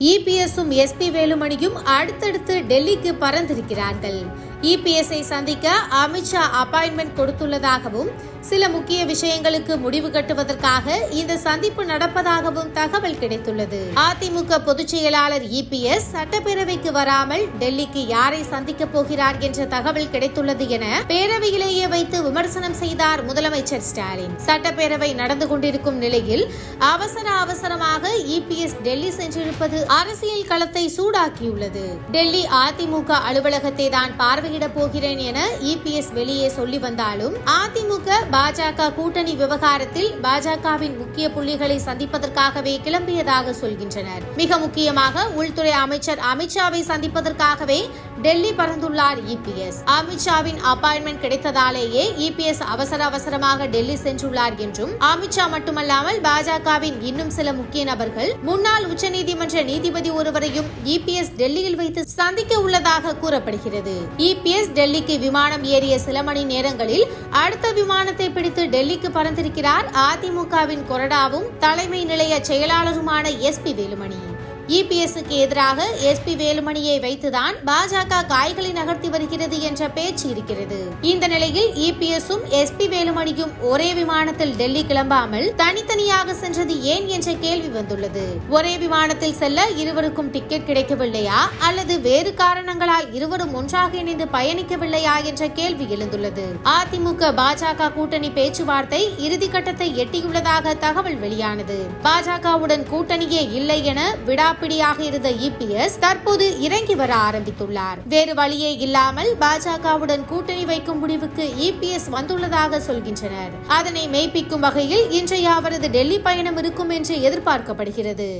இபிஎஸும் SP வேலுமணியும் அடுத்தடுத்து டெல்லிக்கு பறந்திருக்கிறார்கள். இபிஎஸ்ஐ சந்திக்க அமித்ஷா அப்பாயின்மெண்ட் கொடுத்துள்ளதாகவும் சில முக்கிய விஷயங்களுக்கு முடிவு கட்டுவதற்காக இந்த சந்திப்பு நடப்பதாகவும் தகவல் கிடைத்துள்ளது. அதிமுக பொதுச் செயலாளர் இபிஎஸ் சட்டப்பேரவைக்கு வராமல் டெல்லிக்கு யாரை சந்திக்க போகிறார் என்ற தகவல் கிடைத்துள்ளது என பேரவையிலேயே வைத்து விமர்சனம் செய்தார் முதலமைச்சர் ஸ்டாலின். சட்டப்பேரவை நடந்து கொண்டிருக்கும் நிலையில் அவசரமாக இபிஎஸ் டெல்லி சென்றிருப்பது அரசியல் களத்தை சூடாக்கியுள்ளது. டெல்லி அதிமுக அலுவலகத்தை தான் பார்வையிட போகிறேன் என இபிஎஸ் வெளியே சொல்லி வந்தாலும் அதிமுக பாஜக கூட்டணி விவகாரத்தில் பாஜகவின் முக்கிய புள்ளிகளை சந்திப்பதற்காகவே கிளம்பியதாக சொல்கின்றனர். மிக முக்கியமாக உள்துறை அமைச்சர் அமித்ஷாவை சந்திப்பதற்காகவே டெல்லி பறந்துள்ளார் இபிஎஸ். அமித்ஷாவின் அப்பாயின்மெண்ட் கிடைத்ததாலேயே இபிஎஸ் அவசரமாக டெல்லி சென்றுள்ளார் என்றும், அமித்ஷா மட்டுமல்லாமல் பாஜகவின் இன்னும் சில முக்கிய நபர்கள், முன்னாள் உச்சநீதிமன்ற நீதிபதி ஒருவரையும் இபிஎஸ் டெல்லியில் வைத்து சந்திக்க உள்ளதாக கூறப்படுகிறது. இபிஎஸ் டெல்லிக்கு விமானம் ஏறிய சில மணி நேரங்களில் அடுத்த விமானத்தை பிடித்து டெல்லிக்கு பறந்திருக்கிறார் அதிமுகவின் கொறடாவும் தலைமை நிலைய செயலாளருமான எஸ்பி வேலுமணி. இபிஎஸ்க்கு எதிராக எஸ்பி வேலுமணியை வைத்துதான் பாஜக காய்களை நகர்த்தி வருகிறது என்ற பேச்சு இருக்கிறது. இந்த நிலையில் இபிஎஸும் எஸ்பி வேலுமணியும் ஒரே விமானத்தில் டெல்லி கிளம்பாமல் தனித்தனியாக சென்றது ஏன் என்ற கேள்வி வந்துள்ளது. ஒரே விமானத்தில் செல்ல இருவருக்கும் டிக்கெட் கிடைக்கவில்லையா அல்லது வேறு காரணங்களால் இருவரும் ஒன்றாக இணைந்து பயணிக்கவில்லையா என்ற கேள்வி எழுந்துள்ளது. அதிமுக பாஜக கூட்டணி பேச்சுவார்த்தை இறுதிக்கட்டத்தை எட்டியுள்ளதாக தகவல் வெளியானது. பாஜகவுடன் கூட்டணியே இல்லை என பிடியாக இருந்த இபிஎஸ் தற்போது இறங்கி வர ஆரம்பித்துள்ளார். வேறு வழியே இல்லாமல் பாஜகவுடன் கூட்டணி வைக்கும் முடிவுக்கு இபிஎஸ் வந்துள்ளதாக சொல்கின்றனர். அதனை மெய்ப்பிக்கும் வகையில் இன்றைய அவரது டெல்லி பயணம் இருக்கும் என்று எதிர்பார்க்கப்படுகிறது.